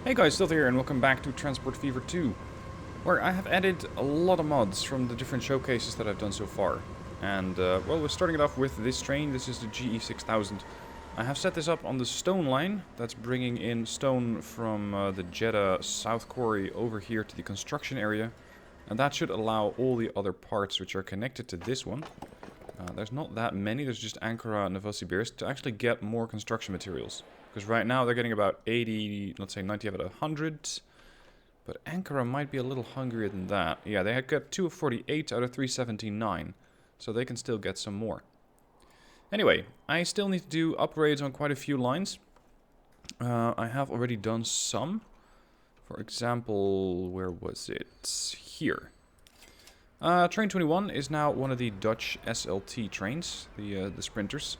Hey guys, still here and welcome back to Transport Fever 2, where I have added a lot of mods from the different showcases that I've done so far. And, well, we're starting it off with this train. This is the GE6000. I have set this up on the stone line. That's bringing in stone from the Jeddah South Quarry over here to the construction area. And that should allow all the other parts which are connected to this one. There's not that many, there's just Ankara and Novosibirsk to actually get more construction materials. Because right now they're getting about 80, let's say 90 out of 100. But Ankara might be a little hungrier than that. Yeah, they had got 248 out of 379. So they can still get some more. Anyway, I still need to do upgrades on quite a few lines. I have already done some. For example, where was it? Here. Train 21 is now one of the Dutch SLT trains, the sprinters.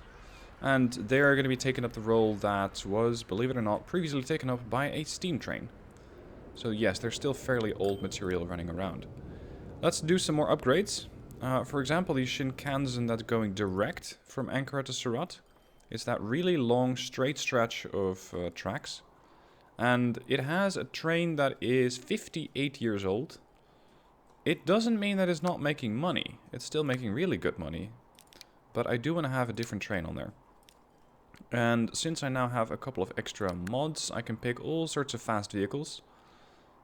And they're going to be taking up the role that was, believe it or not, previously taken up by a steam train. So yes, there's still fairly old material running around. Let's do some more upgrades. For example, the Shinkansen that's going direct from Ankara to Surat. It's that really long straight stretch of tracks. And it has a train that is 58 years old. It doesn't mean that it's not making money. It's still making really good money. But I do want to have a different train on there. And since I now have a couple of extra mods, I can pick all sorts of fast vehicles.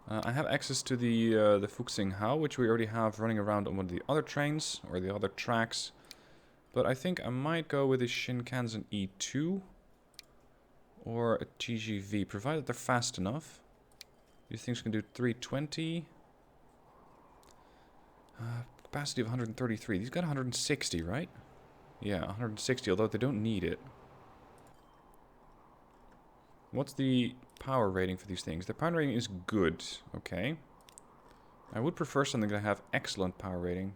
I have access to the Fuxinghao, which we already have running around on one of the other trains, or the other tracks. But I think I might go with the Shinkansen E2, or a TGV, provided they're fast enough. These things can do 320. Capacity of 133. These got 160, right? Yeah, 160, although they don't need it. What's the power rating for these things? The power rating is good. Okay. I would prefer something that have excellent power rating.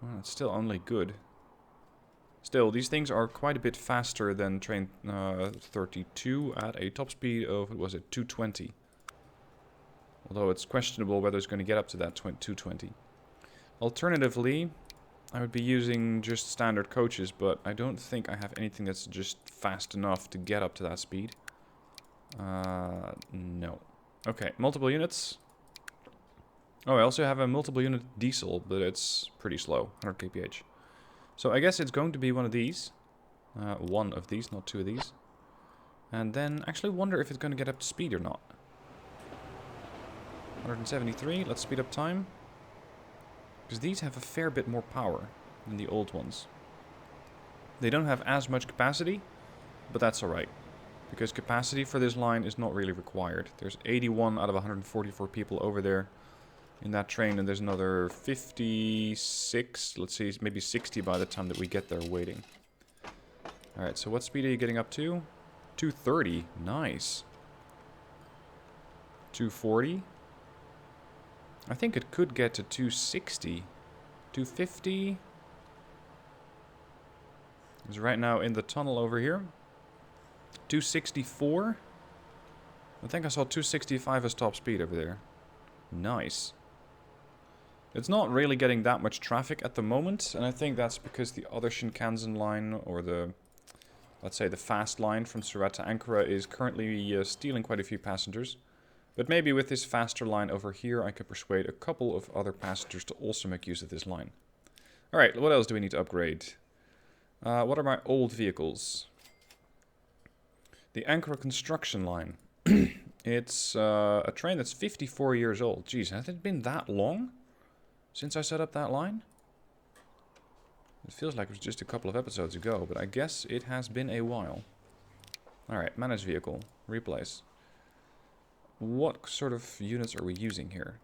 Well, it's still only good. Still, these things are quite a bit faster than train 32 at a top speed of, what was it, 220. Although it's questionable whether it's going to get up to that 220. Alternatively, I would be using just standard coaches, but I don't think I have anything that's just fast enough to get up to that speed. No. Okay, multiple units. Oh, I also have a multiple unit diesel, but it's pretty slow, 100 kph. So I guess it's going to be one of these. One of these, not two of these. And then actually wonder if it's going to get up to speed or not. 173, let's speed up time. Because these have a fair bit more power than the old ones. They don't have as much capacity, but that's alright. Because capacity for this line is not really required. There's 81 out of 144 people over there in that train, and there's another 56, let's see, maybe 60 by the time that we get there waiting. Alright, so what speed are you getting up to? 230, nice. 240. I think it could get to 260. 250. It's right now in the tunnel over here. 264. I think I saw 265 as top speed over there. Nice. It's not really getting that much traffic at the moment, and I think that's because the other Shinkansen line, or the, let's say the fast line from Surat to Ankara, is currently stealing quite a few passengers. But maybe with this faster line over here, I could persuade a couple of other passengers to also make use of this line. Alright, what else do we need to upgrade? What are my old vehicles? The Ankara construction line. It's a train that's 54 years old. Jeez, has it been that long since I set up that line? It feels like it was just a couple of episodes ago, but I guess it has been a while. Alright, managed vehicle. Replace. What sort of units are we using here?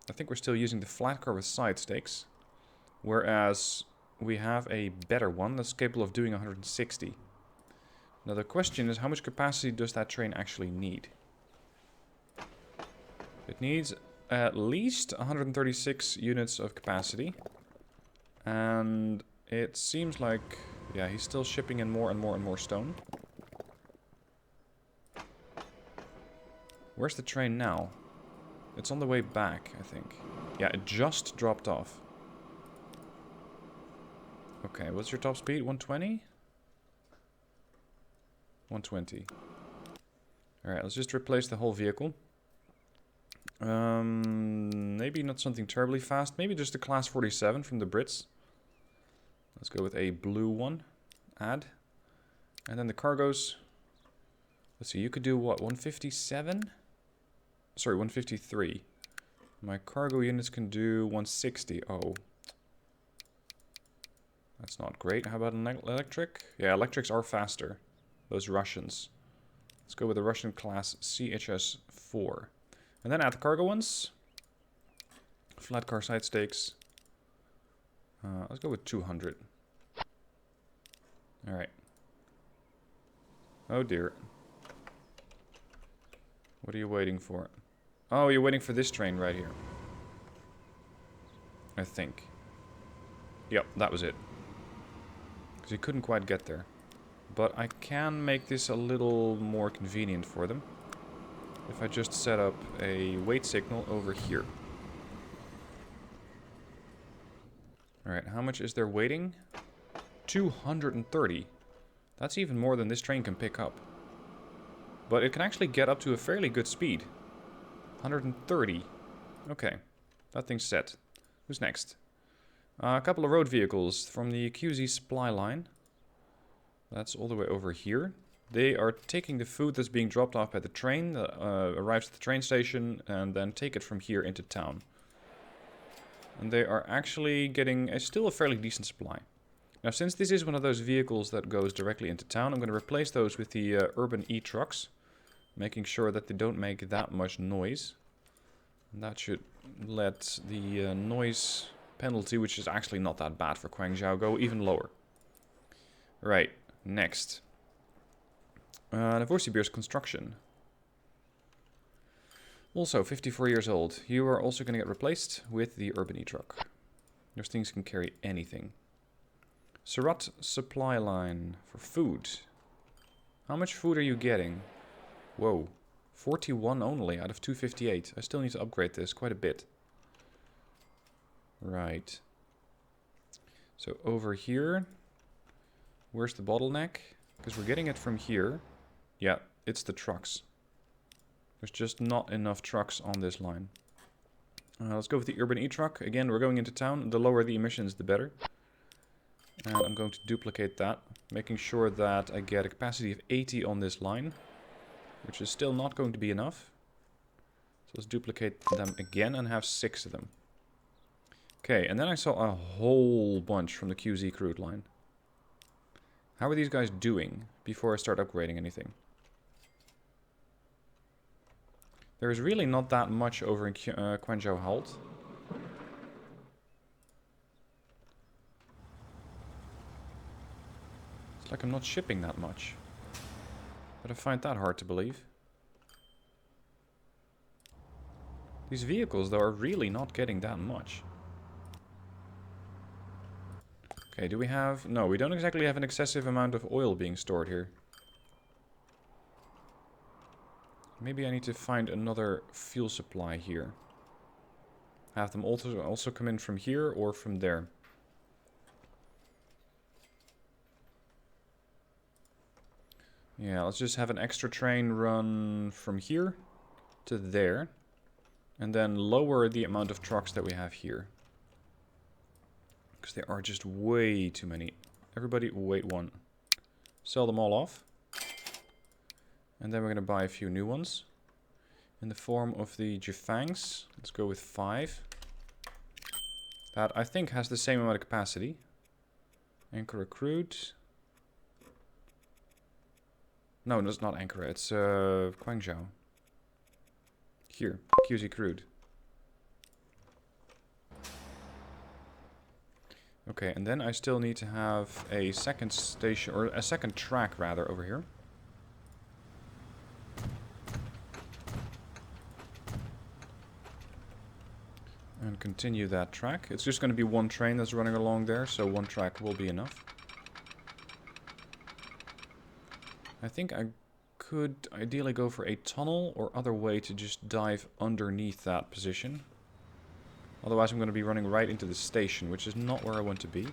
I think we're still using the flat car with side stakes. Whereas we have a better one that's capable of doing 160. Now the question is, how much capacity does that train actually need? It needs at least 136 units of capacity. And it seems like, yeah, he's still shipping in more and more and more stone. Where's the train now? It's on the way back, I think. Yeah, it just dropped off. Okay, what's your top speed? 120? 120. Alright, let's just replace the whole vehicle. Maybe not something terribly fast. Maybe just a class 47 from the Brits. Let's go with a blue one. Add. And then the cargoes. Let's see, you could do what? 157? Sorry, 153. My cargo units can do 160. Oh. That's not great. How about an electric? Yeah, electrics are faster. Those Russians. Let's go with the Russian class CHS-4. And then add the cargo ones. Flat car side stakes. Let's go with 200. Alright. Oh dear. What are you waiting for? Oh, you're waiting for this train right here. I think. Yep, that was it. Because you couldn't quite get there. But I can make this a little more convenient for them. If I just set up a wait signal over here. Alright, how much is there waiting? 230. That's even more than this train can pick up. But it can actually get up to a fairly good speed. 130. Okay, that thing's set. Who's next? A couple of road vehicles from the QZ supply line. That's all the way over here. They are taking the food that's being dropped off at the train, arrives at the train station, and then take it from here into town. And they are actually getting still a fairly decent supply. Now, since this is one of those vehicles that goes directly into town, I'm going to replace those with the urban e-trucks, making sure that they don't make that much noise. And that should let the noise penalty, which is actually not that bad for Guangzhou, go even lower. Right, next. Novossibirsk construction. Also, 54 years old. You are also going to get replaced with the urban e-truck. Those things can carry anything. Surat supply line for food. How much food are you getting? Whoa. 41 only out of 258. I still need to upgrade this quite a bit. Right. So over here. Where's the bottleneck? Because we're getting it from here. Yeah, it's the trucks. There's just not enough trucks on this line. Let's go with the urban e-truck. Again, we're going into town. The lower the emissions, the better. And I'm going to duplicate that, making sure that I get a capacity of 80 on this line, which is still not going to be enough. So let's duplicate them again and have 6 of them. Okay, and then I saw a whole bunch from the QZ crude line. How are these guys doing before I start upgrading anything? There's really not that much over in Guangzhou Halt. It's like I'm not shipping that much. But I find that hard to believe. These vehicles, though, are really not getting that much. Okay, do we have... No, we don't exactly have an excessive amount of oil being stored here. Maybe I need to find another fuel supply here. Have them also come in from here or from there. Yeah, let's just have an extra train run from here to there. And then lower the amount of trucks that we have here. Because there are just way too many. Everybody wait one. Sell them all off. And then we're going to buy a few new ones. In the form of the Jifangs. Let's go with 5. That, I think, has the same amount of capacity. Ankara crude. No, it's not Ankara. It's Guangzhou. Here. QZ crude. Okay, and then I still need to have a second station, or a second track, rather, over here. And continue that track. It's just going to be one train that's running along there, so one track will be enough. I think I could ideally go for a tunnel or other way to just dive underneath that position. Otherwise I'm going to be running right into the station, which is not where I want to be.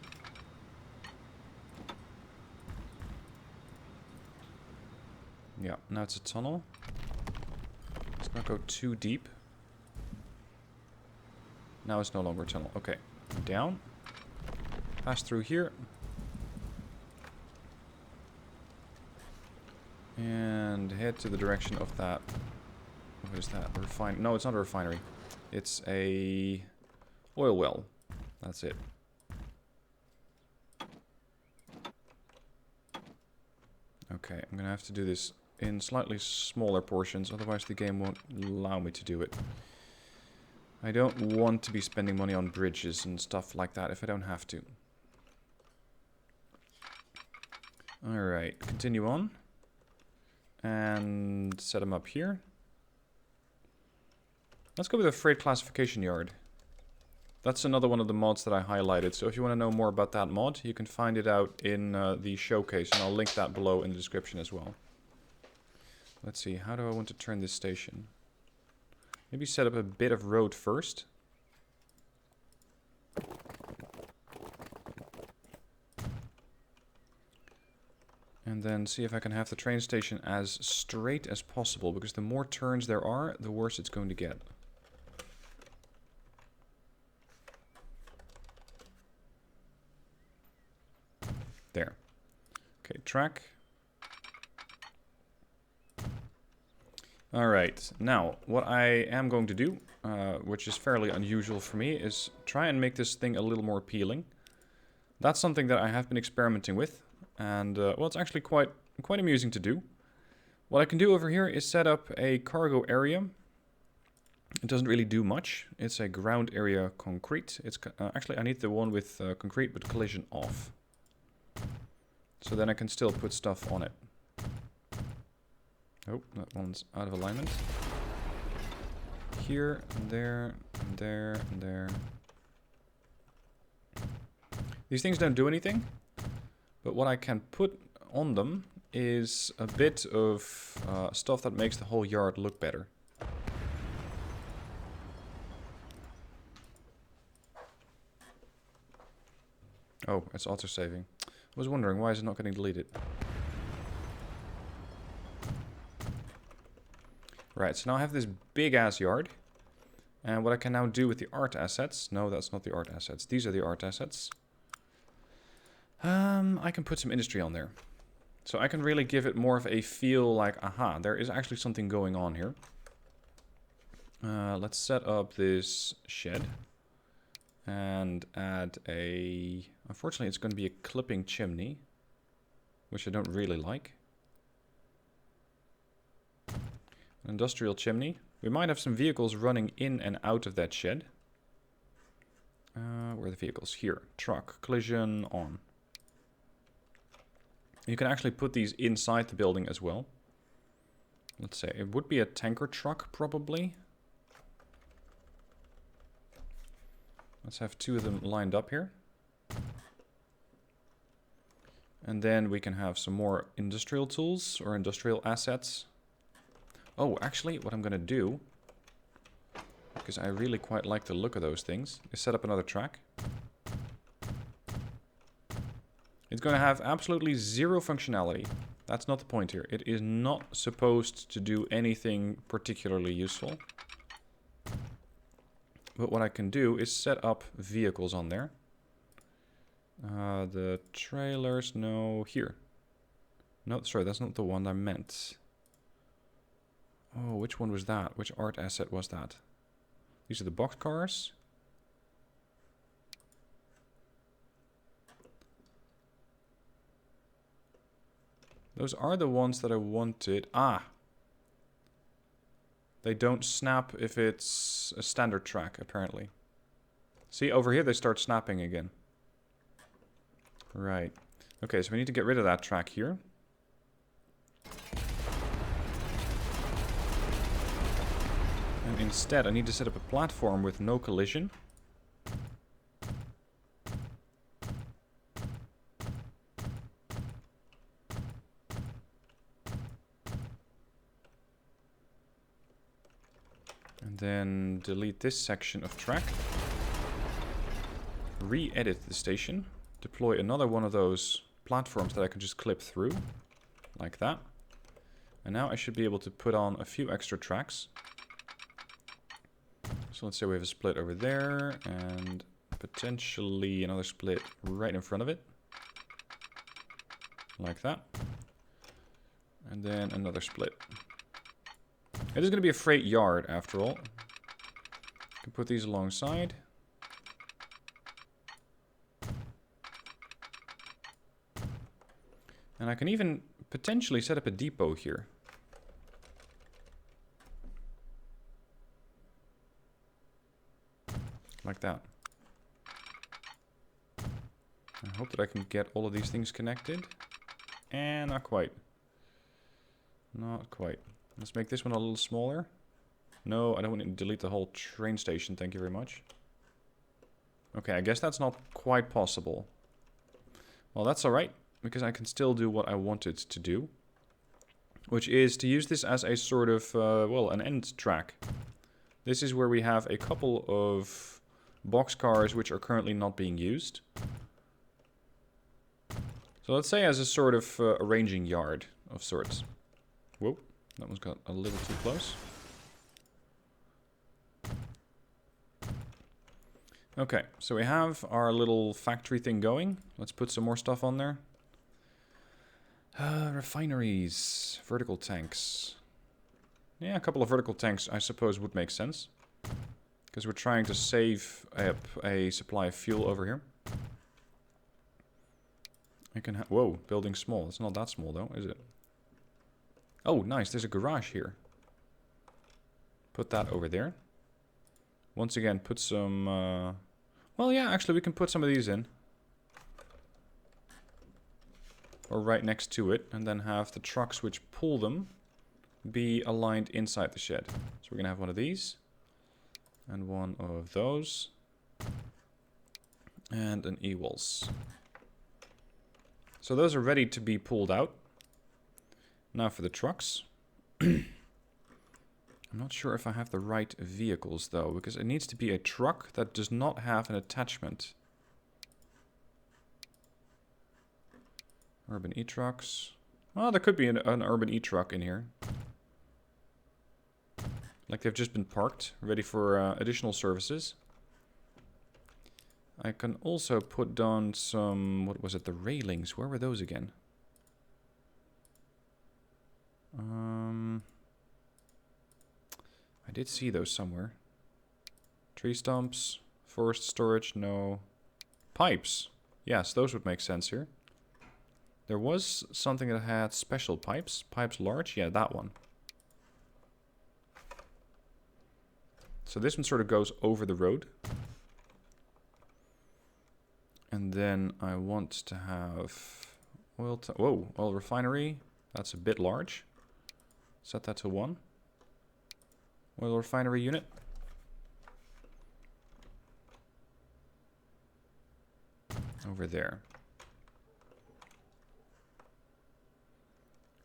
Yeah, now it's a tunnel. Not go too deep. Now it's no longer a tunnel. Okay. Down. Pass through here. And head to the direction of that. What is that? No, it's not a refinery. It's a oil well. That's it. Okay, I'm gonna have to do this in slightly smaller portions, otherwise the game won't allow me to do it. I don't want to be spending money on bridges and stuff like that if I don't have to. Alright, continue on. And set them up here. Let's go with a freight classification yard. That's another one of the mods that I highlighted. So if you want to know more about that mod, you can find it out in the showcase. And I'll link that below in the description as well. Let's see, how do I want to turn this station? Maybe set up a bit of road first. And then see if I can have the train station as straight as possible, because the more turns there are, the worse it's going to get. There. Okay, track. Alright, now, what I am going to do, which is fairly unusual for me, is try and make this thing a little more appealing. That's something that I have been experimenting with. And, well, it's actually quite amusing to do. What I can do over here is set up a cargo area. It doesn't really do much. It's a ground area concrete. It's actually, I need the one with concrete but collision off. So then I can still put stuff on it. Oh, that one's out of alignment. Here, and there, and there, and there. These things don't do anything. But what I can put on them is a bit of stuff that makes the whole yard look better. Oh, it's auto-saving. I was wondering, why is it not getting deleted? Right, so now I have this big-ass yard. And what I can now do with the art assets... No, that's not the art assets. These are the art assets. I can put some industry on there. So I can really give it more of a feel like, aha, there is actually something going on here. Let's set up this shed. And add a... Unfortunately, it's going to be a clipping chimney. Which I don't really like. An industrial chimney. We might have some vehicles running in and out of that shed. Where are the vehicles? Here. Truck. Collision on. You can actually put these inside the building as well. Let's say it would be a tanker truck, probably. Let's have two of them lined up here. And then we can have some more industrial tools or industrial assets. Oh, actually, what I'm going to do, because I really quite like the look of those things, is set up another track. It's going to have absolutely zero functionality. That's not the point here. It is not supposed to do anything particularly useful. But what I can do is set up vehicles on there. The trailers, no, here. No, sorry, that's not the one I meant. Oh, which one was that? Which art asset was that? These are the boxcars. Those are the ones that I wanted. Ah! They don't snap if it's a standard track, apparently. See, over here they start snapping again. Right. Okay, so we need to get rid of that track here. And instead, I need to set up a platform with no collision. And then delete this section of track. Re-edit the station. Deploy another one of those platforms that I can just clip through. Like that. And now I should be able to put on a few extra tracks. So let's say we have a split over there, and potentially another split right in front of it. Like that. And then another split. It is going to be a freight yard, after all. Can put these alongside. And I can even potentially set up a depot here. Like that. I hope that I can get all of these things connected. And not quite. Not quite. Let's make this one a little smaller. No, I don't want to delete the whole train station. Thank you very much. Okay, I guess that's not quite possible. Well, that's alright, because I can still do what I wanted to do. Which is to use this as a sort of, well, an end track. This is where we have a couple of boxcars which are currently not being used. So let's say as a sort of arranging yard of sorts. Whoa, that one's got a little too close. Okay, so we have our little factory thing going. Let's put some more stuff on there. Refineries, vertical tanks. Yeah, a couple of vertical tanks I suppose would make sense. Because we're trying to save up a supply of fuel over here. I can whoa, building small. It's not that small though, is it? Oh, nice. There's a garage here. Put that over there. Once again, put some... well, yeah, actually, we can put some of these in. Or right next to it. And then have the trucks which pull them be aligned inside the shed. So we're going to have one of these. And one of those. And an E-Walls. So those are ready to be pulled out. Now for the trucks. I'm not sure if I have the right vehicles though, because it needs to be a truck that does not have an attachment. Urban E-Trucks. Well, there could be an urban E-Truck in here. Like they've just been parked, ready for additional services. I can also put down some, what was it, the railings. Where were those again? I did see those somewhere. Tree stumps, forest storage, no. Pipes. Yes, those would make sense here. There was something that had special pipes. Pipes large, yeah, that one. So this one sort of goes over the road. And then I want to have oil. Whoa, oil refinery. That's a bit large. Set that to 1. Oil refinery unit. Over there.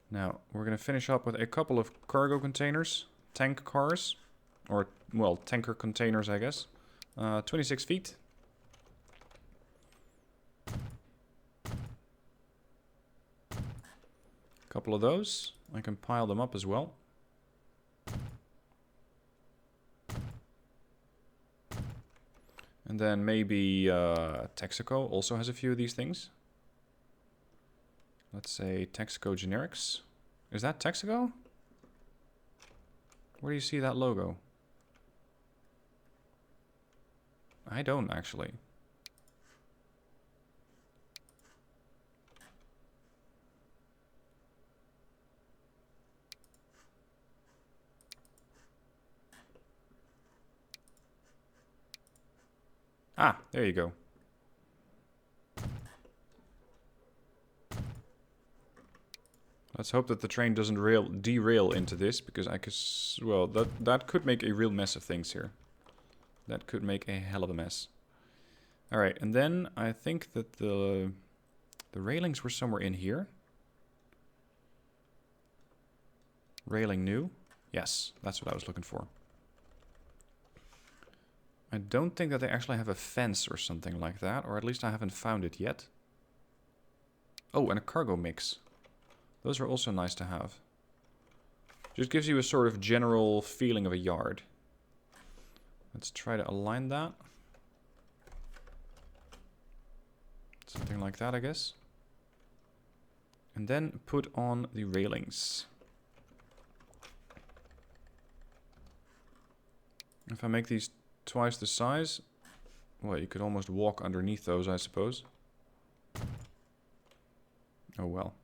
Now, we're going to finish up with a couple of cargo containers. Tank cars. Or, well, tanker containers, I guess. 26 feet. Couple of those. I can pile them up as well. And then maybe Texaco also has a few of these things. Let's say Texaco Generics. Is that Texaco? Where do you see that logo? I don't actually. Ah, there you go. Let's hope that the train doesn't derail into this, because I could, well, that could make a real mess of things here. That could make a hell of a mess. All right, and then I think that the railings were somewhere in here. Railing new. Yes, that's what I was looking for. I don't think that they actually have a fence or something like that, or at least I haven't found it yet. Oh, and a cargo mix. Those are also nice to have. Just gives you a sort of general feeling of a yard. Let's try to align that. Something like that, I guess. And then put on the railings. If I make these twice the size, well, you could almost walk underneath those, I suppose. Oh well.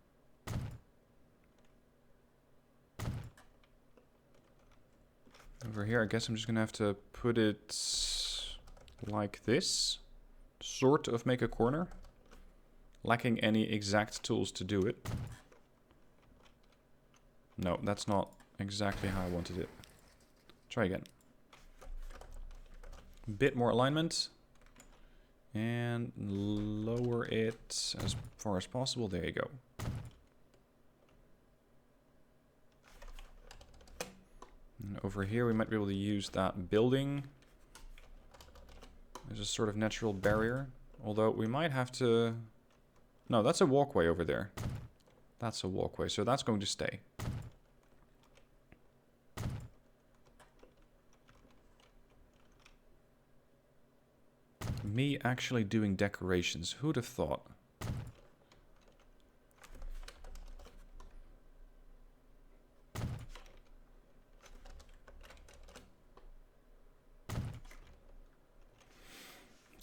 Over here, I guess I'm just gonna have to put it like this. Sort of make a corner. Lacking any exact tools to do it. No, that's not exactly how I wanted it. Try again. Bit more alignment. And lower it as far as possible. There you go. And over here we might be able to use that building as a sort of natural barrier. Although we might have to... No, that's a walkway over there. That's a walkway, so that's going to stay. Me actually doing decorations. Who'd have thought?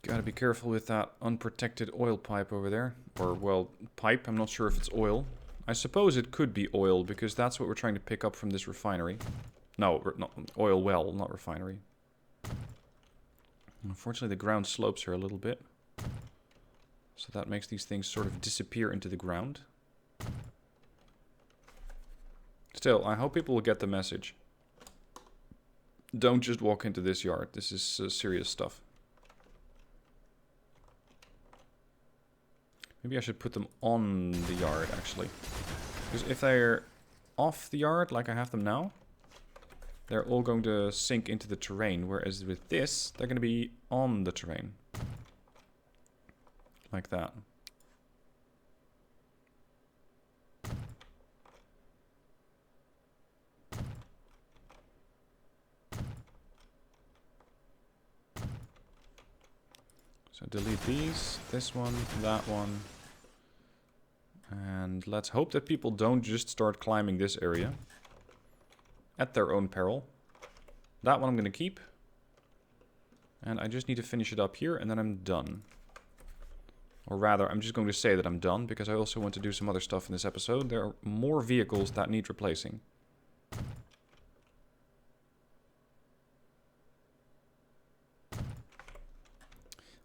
Gotta be careful with that unprotected oil pipe over there. Or, well, pipe. I'm not sure if it's oil. I suppose it could be oil, because that's what we're trying to pick up from this refinery. No, not oil well, not refinery. Unfortunately, the ground slopes here a little bit. So that makes these things sort of disappear into the ground. Still, I hope people will get the message. Don't just walk into this yard. This is serious stuff. Maybe I should put them on the yard, actually. Because if they're off the yard, like I have them now, they're all going to sink into the terrain. Whereas with this, they're going to be on the terrain. Like that. So delete these, this one, that one. And let's hope that people don't just start climbing this area. At their own peril. That one I'm going to keep. And I just need to finish it up here and then I'm done. Or rather, I'm just going to say that I'm done because I also want to do some other stuff in this episode. There are more vehicles that need replacing.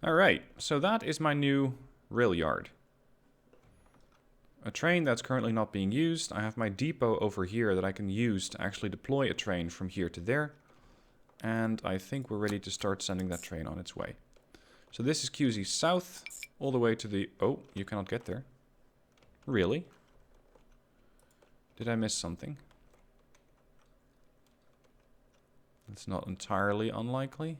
Alright, so that is my new rail yard. A train that's currently not being used. I have my depot over here that I can use to actually deploy a train from here to there. And I think we're ready to start sending that train on its way. So this is QZ South, all the way to the... Oh, you cannot get there. Really? Did I miss something? That's not entirely unlikely.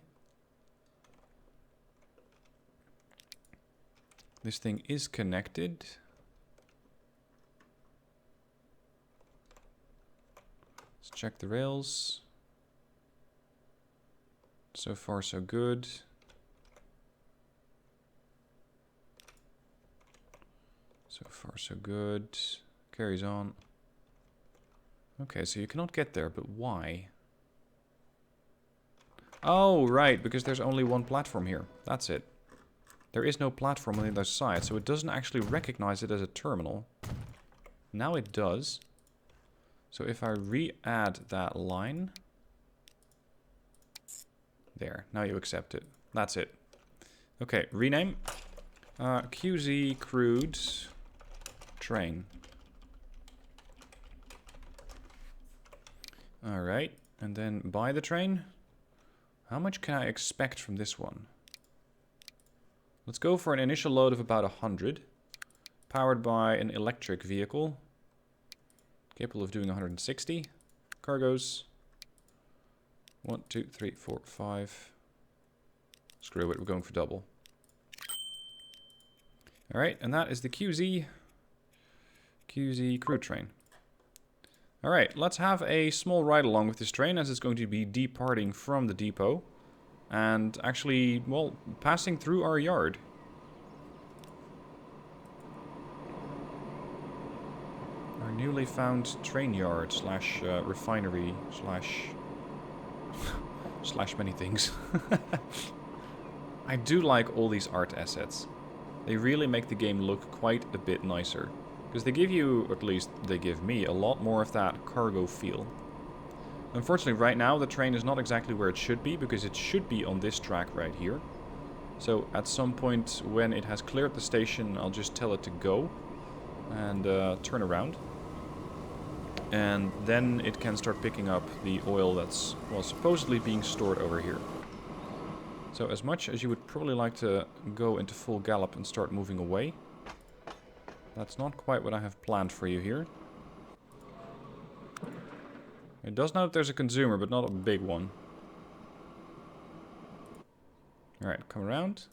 This thing is connected. Let's check the rails. So far, so good. So far, so good. Carries on. Okay, so you cannot get there, but why? Oh, right, because there's only one platform here. That's it. There is no platform on the other side, so it doesn't actually recognize it as a terminal. Now it does. So if I re-add that line... There, now you accept it. That's it. Okay, rename. QZ Crude Train. Alright, and then buy the train. How much can I expect from this one? Let's go for an initial load of about 100. Powered by an electric vehicle. Capable of doing 160. Cargoes. 1, 2, 3, 4, 5. Screw it, we're going for double. Alright, and that is the QZ Crude Train. Alright, let's have a small ride along with this train as it's going to be departing from the depot. and actually, well, passing through our yard. Our newly found train yard slash refinery slash many things. I do like all these art assets. They really make the game look quite a bit nicer. Because they give you, at least they give me, a lot more of that cargo feel. Unfortunately, right now the train is not exactly where it should be, because it should be on this track right here. So at some point when it has cleared the station, I'll just tell it to go and turn around. And then it can start picking up the oil that's, well, supposedly being stored over here. So as much as you would probably like to go into full gallop and start moving away, that's not quite what I have planned for you here. It does note there's a consumer, but not a big one. Alright, come around.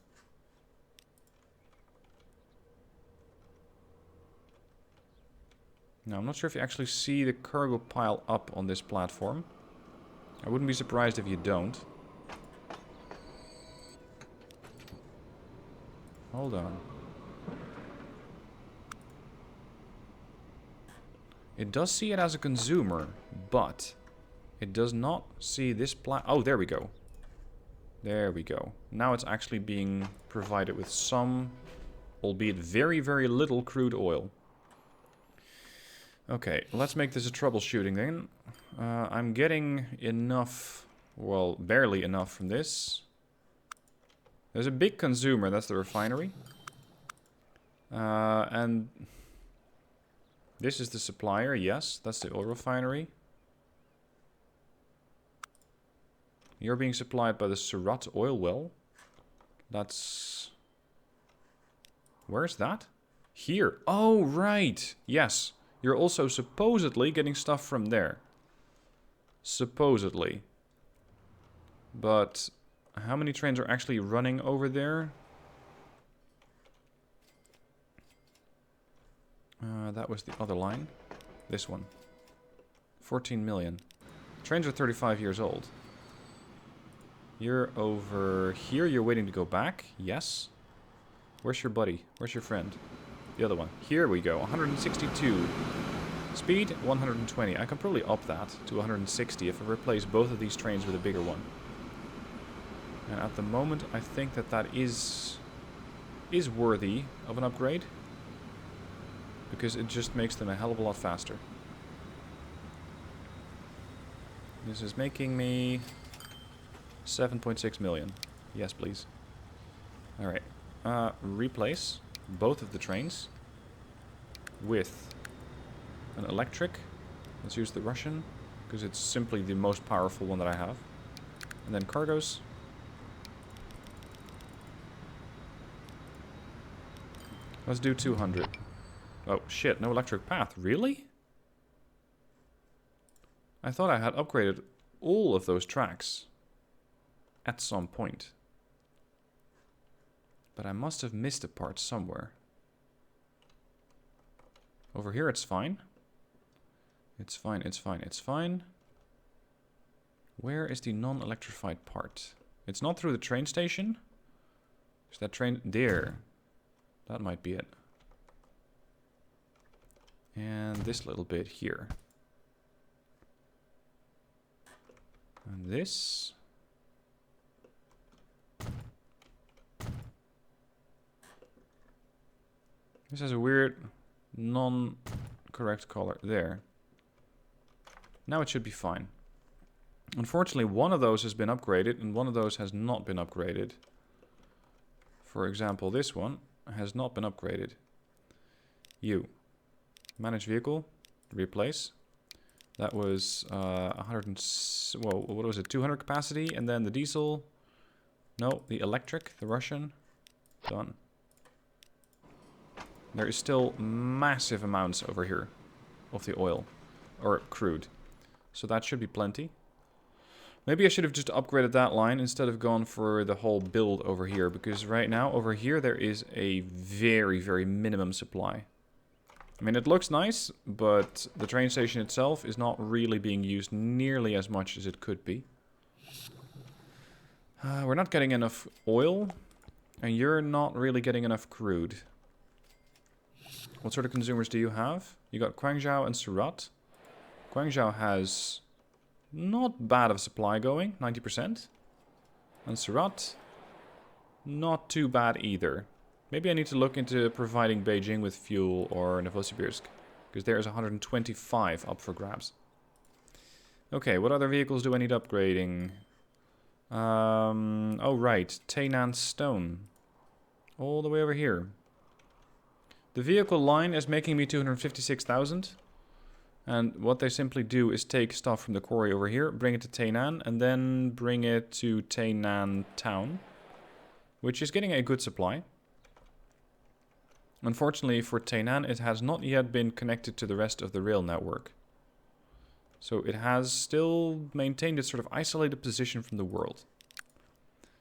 Now, I'm not sure if you actually see the cargo pile up on this platform. I wouldn't be surprised if you don't. Hold on. It does see it as a consumer, but it does not see this oh, there we go. There we go. Now it's actually being provided with some, albeit very, very little crude oil. Okay, let's make this a troubleshooting then. I'm getting enough, well, barely enough from this. There's a big consumer, that's the refinery. And this is the supplier, yes, that's the oil refinery. You're being supplied by the Surat oil well. That's... Where's that? Here. Oh, right. Yes. You're also supposedly getting stuff from there. Supposedly. But how many trains are actually running over there? That was the other line. This one. 14 million. Trains are 35 years old. You're over here. You're waiting to go back. Yes. Where's your buddy? Where's your friend? The other one. Here we go. 162. Speed, 120. I can probably up that to 160 if I replace both of these trains with a bigger one. And at the moment, I think that that is worthy of an upgrade. Because it just makes them a hell of a lot faster. This is making me 7.6 million. Yes, please. Alright. Replace both of the trains with an electric. Let's use the Russian, because it's simply the most powerful one that I have. And then cargoes. Let's do 200. Oh, shit, no electric path. Really? I thought I had upgraded all of those tracks at some point. But I must have missed a part somewhere. Over here it's fine. It's fine, it's fine, it's fine. Where is the non-electrified part? It's not through the train station. Is that train there? That might be it. And this little bit here. And this. This has a weird non-correct color there. Now it should be fine. Unfortunately, one of those has been upgraded and one of those has not been upgraded. For example, this one has not been upgraded. You. Manage vehicle. Replace. That was 100 and... Whoa, what was it? 200 capacity. And then the diesel. No, the electric. The Russian. Done. There is still massive amounts over here of the oil. Or crude. So that should be plenty. Maybe I should have just upgraded that line instead of gone for the whole build over here. Because right now, over here, there is a very, very minimum supply. I mean, it looks nice, but the train station itself is not really being used nearly as much as it could be. We're not getting enough oil, and you're not really getting enough crude. What sort of consumers do you have? You got Guangzhou and Surat. Guangzhou has not bad of supply going, 90%. And Surat, not too bad either. Maybe I need to look into providing Beijing with fuel or Novosibirsk, because there's 125 up for grabs. Okay, what other vehicles do I need upgrading? Oh right, Tainan Stone. All the way over here. The vehicle line is making me 256,000. And what they simply do is take stuff from the quarry over here, bring it to Tainan, and then bring it to Tainan town, which is getting a good supply. Unfortunately for Tainan, it has not yet been connected to the rest of the rail network. So it has still maintained its sort of isolated position from the world.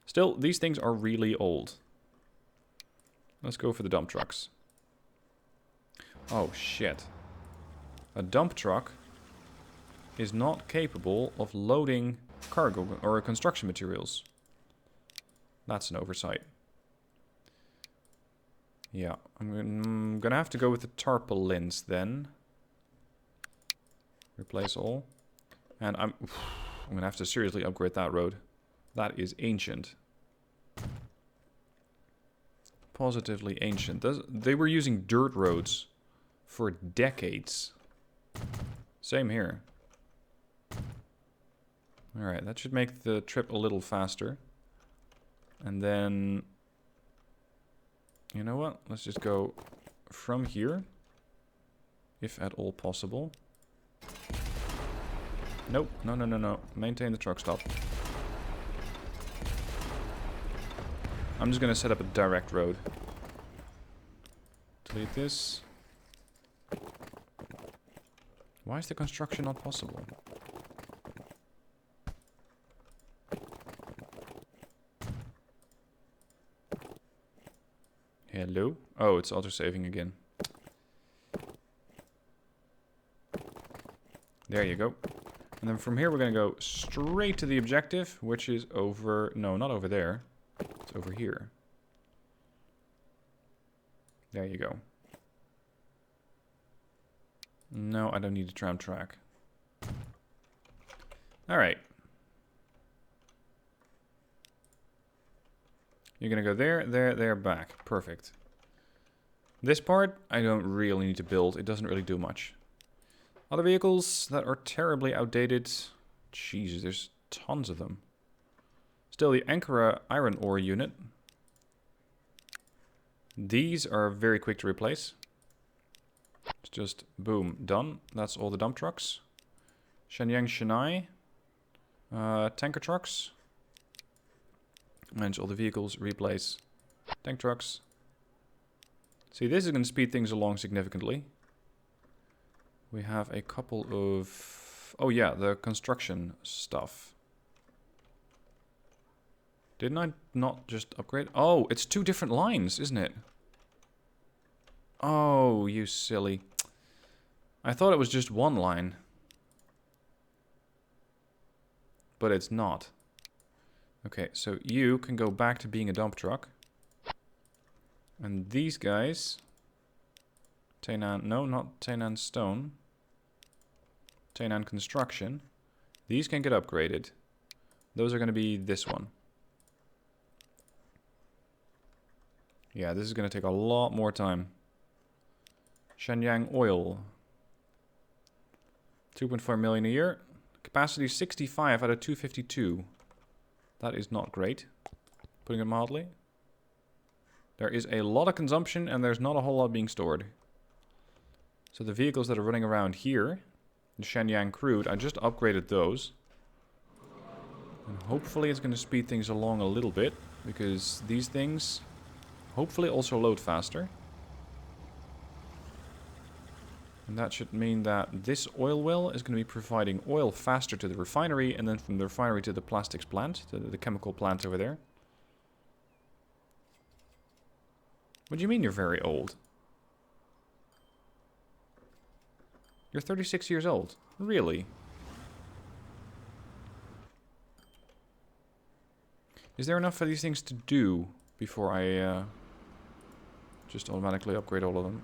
Still, these things are really old. Let's go for the dump trucks. Oh shit. A dump truck is not capable of loading cargo or construction materials. That's an oversight. Yeah, I'm gonna have to go with the tarpaulins then. Replace all. And I'm gonna have to seriously upgrade that road. That is ancient. Positively ancient. They were using dirt roads for decades. Same here. Alright, that should make the trip a little faster. And then... You know what? Let's just go from here. If at all possible. Nope. No, no, no, no. Maintain the truck stop. I'm just gonna set up a direct road. Delete this. Why is the construction not possible? Hello? Oh, it's auto-saving again. There you go. And then from here we're going to go straight to the objective, which is over... No, not over there. It's over here. There you go. No, I don't need a tram track. Alright. You're going to go there, there, there, back. Perfect. This part, I don't really need to build. It doesn't really do much. Other vehicles that are terribly outdated. Jesus, there's tons of them. Still, the Ankara iron ore unit. These are very quick to replace. It's just, boom, done. That's all the dump trucks. Shenyang Shanghai. Tanker trucks. And all the vehicles replace tank trucks. See, this is going to speed things along significantly. We have a couple of... Oh yeah, the construction stuff. Didn't I not just upgrade? Oh, it's two different lines, isn't it? Oh, you silly. I thought it was just one line. But it's not. Okay, so you can go back to being a dump truck. And these guys... Tainan... No, not Tainan Stone. Tainan Construction. These can get upgraded. Those are going to be this one. Yeah, this is going to take a lot more time. Shenyang Oil. 2.4 million a year. Capacity 65 out of 252. That is not great. Putting it mildly. There is a lot of consumption and there's not a whole lot being stored. So the vehicles that are running around here, the Shenyang crude, I just upgraded those. And hopefully it's going to speed things along a little bit, because these things hopefully also load faster. And that should mean that this oil well is going to be providing oil faster to the refinery, and then from the refinery to the plastics plant, to the chemical plant over there. What do you mean you're very old? You're 36 years old. Really? Is there enough for these things to do before I just automatically upgrade all of them?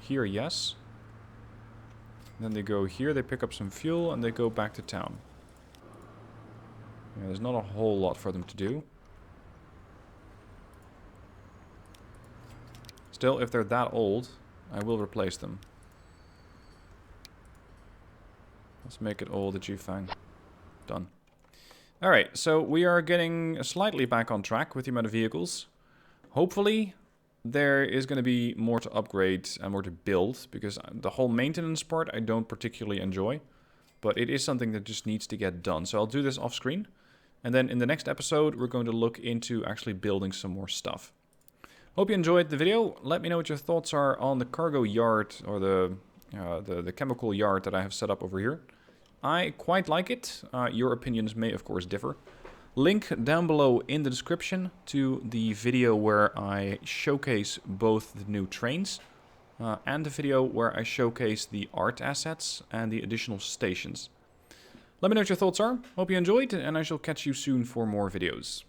Here, yes. Then they go here, they pick up some fuel, and they go back to town. Yeah, there's not a whole lot for them to do. Still, if they're that old, I will replace them. Let's make it all the G-Fang. Done. Alright, so we are getting slightly back on track with the amount of vehicles. Hopefully, there is going to be more to upgrade and more to build, because the whole maintenance part I don't particularly enjoy. But it is something that just needs to get done. So I'll do this off screen. And then in the next episode, we're going to look into actually building some more stuff. Hope you enjoyed the video. Let me know what your thoughts are on the cargo yard, or the chemical yard that I have set up over here. I quite like it. Your opinions may, of course, differ. Link down below in the description to the video where I showcase both the new trains and the video where I showcase the art assets and the additional stations. Let me know what your thoughts are. Hope you enjoyed, and I shall catch you soon for more videos.